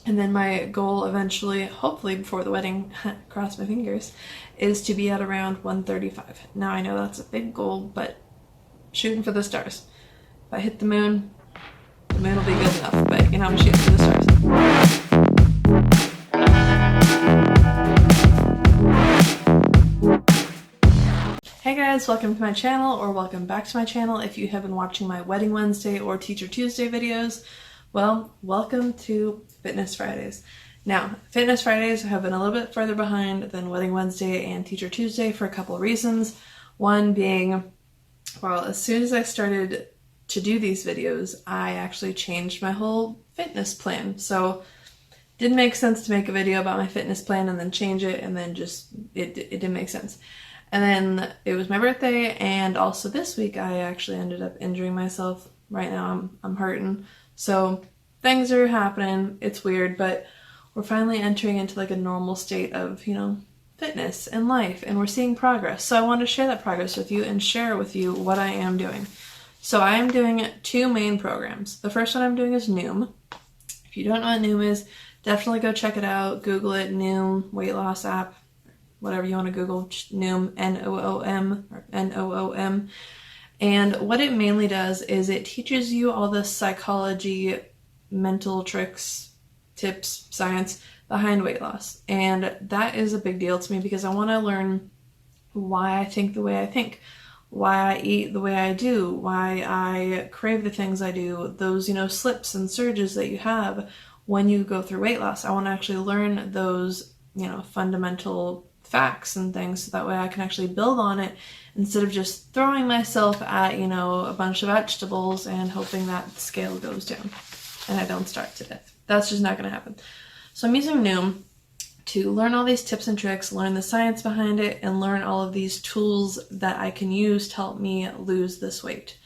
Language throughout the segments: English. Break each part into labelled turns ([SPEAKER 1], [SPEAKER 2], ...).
[SPEAKER 1] And then my goal eventually, hopefully before the wedding, cross my fingers, is to be at around 135. Now I know that's a big goal, but shooting for the stars. If I hit the moon will be good enough, but you know, I'm shooting for the stars. Hey guys, welcome to my channel, or welcome back to my channel if you have been watching my Wedding Wednesday or Teacher Tuesday videos. Well, welcome to Fitness Fridays. Now, Fitness Fridays have been a little bit further behind than Wedding Wednesday and Teacher Tuesday for a couple of reasons. One being, well, as soon as I started to do these videos, I actually changed my whole fitness plan. So it didn't make sense to make a video about my fitness plan and then change it, and then just, it didn't make sense. And then it was my birthday, and also this week I actually ended up injuring myself. Right now I'm hurting. So things are happening. It's weird, but we're finally entering into like a normal state of, you know, fitness and life, and we're seeing progress. So I want to share that progress with you and share with you what I am doing. So I am doing two main programs. The first one I'm doing is Noom. If you don't know what Noom is, definitely go check it out. Google it, Noom, weight loss app, whatever you want to Google, Noom, N-O-O-M, or N-O-O-M. And what it mainly does is it teaches you all the psychology, mental tricks, tips, science behind weight loss. And that is a big deal to me because I want to learn why I think the way I think, why I eat the way I do, why I crave the things I do, those, you know, slips and surges that you have when you go through weight loss. I want to actually learn those, you know, fundamental facts and things, so that way I can actually build on it instead of just throwing myself at, you know, a bunch of vegetables and hoping that scale goes down and I don't starve to death. That's just not going to happen. So I'm using Noom to learn all these tips and tricks, learn the science behind it, and learn all of these tools that I can use to help me lose this weight.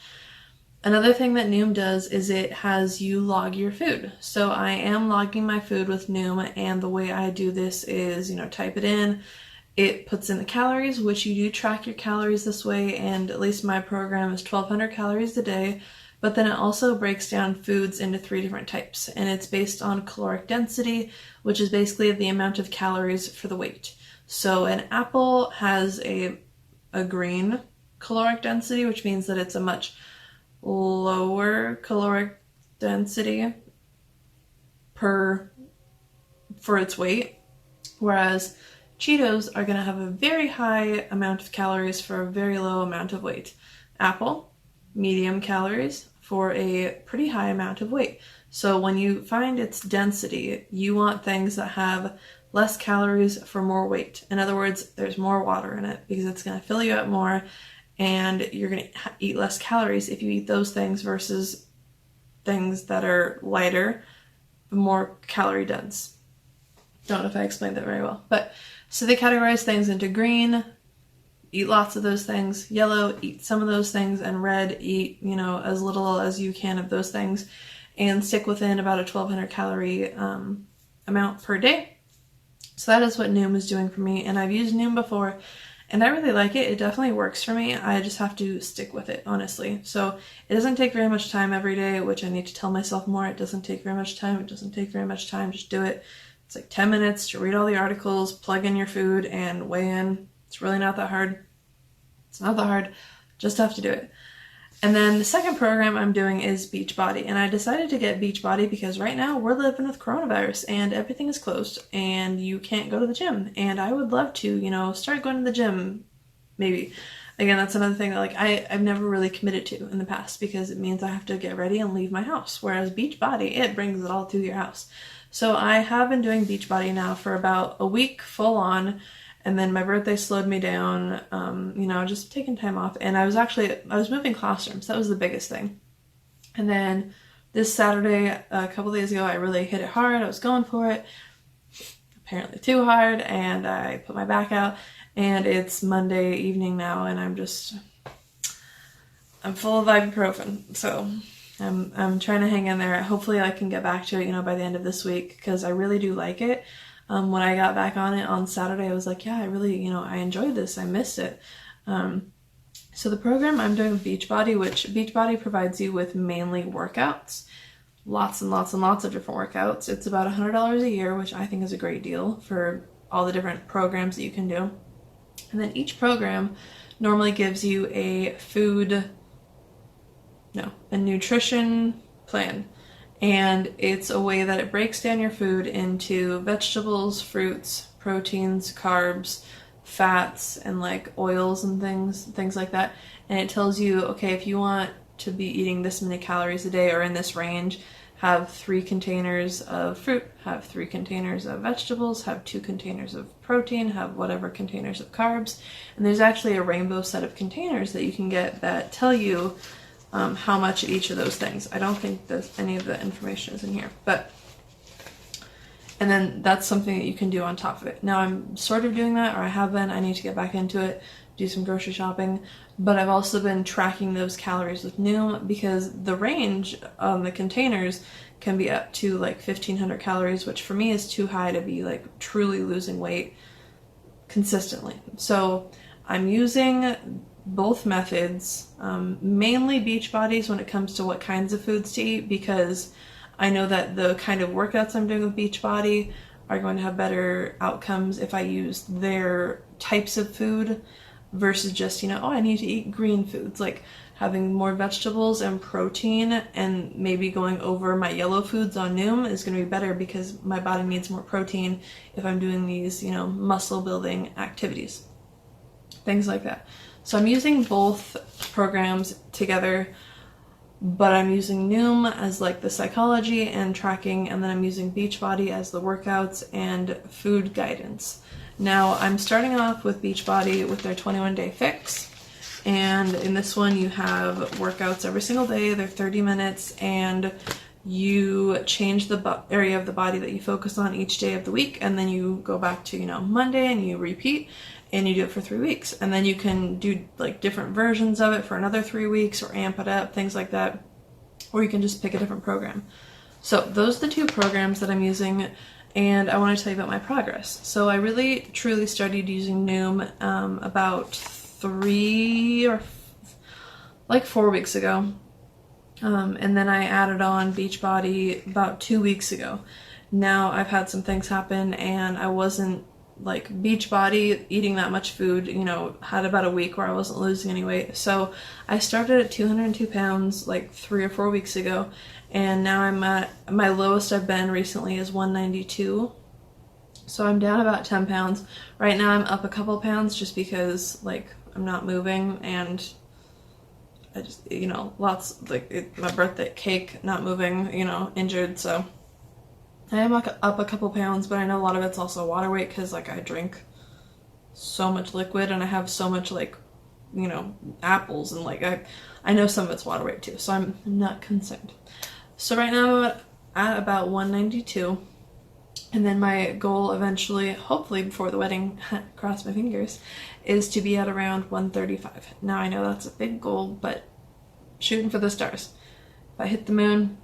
[SPEAKER 1] Another thing that Noom does is it has you log your food. So I am logging my food with Noom, and the way I do this is, you know, type it in. It puts in the calories, which you do track your calories this way, and at least my program is 1,200 calories a day, but then it also breaks down foods into 3 different types, and it's based on caloric density, which is basically the amount of calories for the weight. So an apple has a green caloric density, which means that it's a much lower caloric density for its weight, whereas Cheetos are going to have a very high amount of calories for a very low amount of weight. Apple, medium calories for a pretty high amount of weight. So when you find its density, you want things that have less calories for more weight. In other words, there's more water in it because it's going to fill you up more, and you're going to eat less calories if you eat those things versus things that are lighter, more calorie dense. Don't know if I explained that very well, but so they categorize things into green, eat lots of those things, yellow, eat some of those things, and red, eat, you know, as little as you can of those things, and stick within about a 1,200 calorie amount per day. So that is what Noom is doing for me, and I've used Noom before, and I really like it. It definitely works for me. I just have to stick with it, honestly. So it doesn't take very much time every day, which I need to tell myself more. It doesn't take very much time. It doesn't take very much time. Just do it. It's like 10 minutes to read all the articles, plug in your food, and weigh in. It's really not that hard. It's not that hard. Just have to do it. And then the second program I'm doing is Beachbody. And I decided to get Beachbody because right now we're living with coronavirus and everything is closed and you can't go to the gym. And I would love to, you know, start going to the gym, maybe. Again, that's another thing that like I've never really committed to in the past because it means I have to get ready and leave my house. Whereas Beachbody, it brings it all to your house. So I have been doing Beachbody now for about a week full on, and then my birthday slowed me down, you know, just taking time off, and I was moving classrooms. That was the biggest thing. And then this Saturday, a couple days ago, I really hit it hard. I was going for it, apparently too hard, and I put my back out, and it's Monday evening now, and I'm full of ibuprofen, so I'm trying to hang in there. Hopefully I can get back to it, you know, by the end of this week, because I really do like it. When I got back on it on Saturday, I was like, yeah, I really, you know, I enjoyed this. I missed it. So the program I'm doing with Beachbody, which Beachbody provides you with mainly workouts. lots and lots and lots of different workouts. It's about $100 a year, which I think is a great deal for all the different programs that you can do. And then each program normally gives you a nutrition plan. And it's a way that it breaks down your food into vegetables, fruits, proteins, carbs, fats, and like oils and things like that. And it tells you, okay, if you want to be eating this many calories a day or in this range, have 3 containers of fruit, have 3 containers of vegetables, have 2 containers of protein, have whatever containers of carbs. And there's actually a rainbow set of containers that you can get that tell you how much of each of those things. I don't think that any of the information is in here, and then that's something that you can do on top of it. Now I'm sort of doing that, or I have been. I need to get back into it, do some grocery shopping, but I've also been tracking those calories with Noom, because the range on the containers can be up to like 1,500 calories, which for me is too high to be like truly losing weight consistently. So I'm using both methods, mainly Beachbody's when it comes to what kinds of foods to eat, because I know that the kind of workouts I'm doing with Beachbody are going to have better outcomes if I use their types of food versus just, I need to eat green foods. Like having more vegetables and protein and maybe going over my yellow foods on Noom is going to be better because my body needs more protein if I'm doing these, muscle building activities. Things like that. So I'm using both programs together, but I'm using Noom as like the psychology and tracking, and then I'm using Beachbody as the workouts and food guidance. Now I'm starting off with Beachbody with their 21-day fix, and in this one you have workouts every single day. They're 30 minutes, and you change the area of the body that you focus on each day of the week, and then you go back to Monday and you repeat, and you do it for 3 weeks, and then you can do like different versions of it for another 3 weeks or amp it up, things like that, or you can just pick a different program. So those are the 2 programs that I'm using, and I want to tell you about my progress. So I really truly started using Noom about 4 weeks ago, and then I added on Beachbody about 2 weeks ago. Now I've had some things happen, and I wasn't like Beachbody eating that much food, had about a week where I wasn't losing any weight. So I started at 202 pounds like 3 or 4 weeks ago, and now I'm at my lowest I've been recently is 192. So I'm down about 10 pounds. Right now I'm up a couple pounds just because like I'm not moving, and I just, lots like my birthday cake, not moving, injured, so I am up a couple pounds, but I know a lot of it's also water weight because like I drink so much liquid and I have so much like, apples, and like I know some of it's water weight too, so I'm not concerned. So right now I'm at about 192, and then my goal eventually, hopefully before the wedding, cross my fingers, is to be at around 135. Now I know that's a big goal, but shooting for the stars. If I hit the moon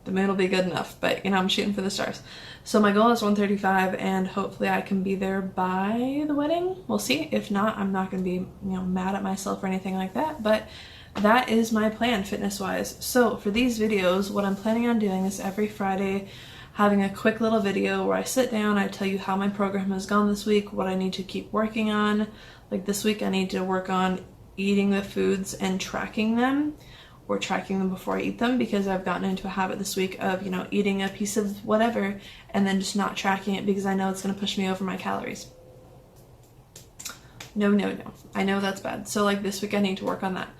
[SPEAKER 1] will be good enough, but I'm shooting for the stars. So my goal is 135, and hopefully I can be there by the wedding. We'll see. If not, I'm not going to be, mad at myself or anything like that, but that is my plan fitness-wise. So for these videos, what I'm planning on doing is every Friday having a quick little video where I sit down, I tell you how my program has gone this week, what I need to keep working on. Like this week I need to work on eating the foods and tracking them, or tracking them before I eat them, because I've gotten into a habit this week of, eating a piece of whatever and then just not tracking it because I know it's going to push me over my calories. No. I know that's bad. So like this week I need to work on that.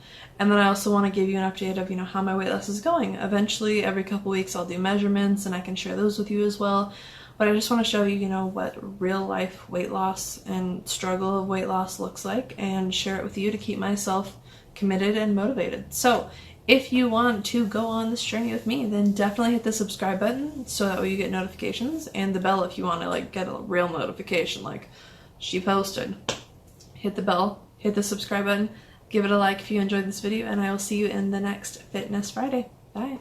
[SPEAKER 1] And then I also want to give you an update of, how my weight loss is going. Eventually, every couple weeks I'll do measurements and I can share those with you as well. But I just want to show you, what real life weight loss and struggle of weight loss looks like, and share it with you to keep myself committed and motivated. So if you want to go on this journey with me, then definitely hit the subscribe button so that way you get notifications, and the bell if you want to like get a real notification like she posted. Hit the bell, hit the subscribe button, give it a like if you enjoyed this video, and I will see you in the next Fitness Friday. Bye.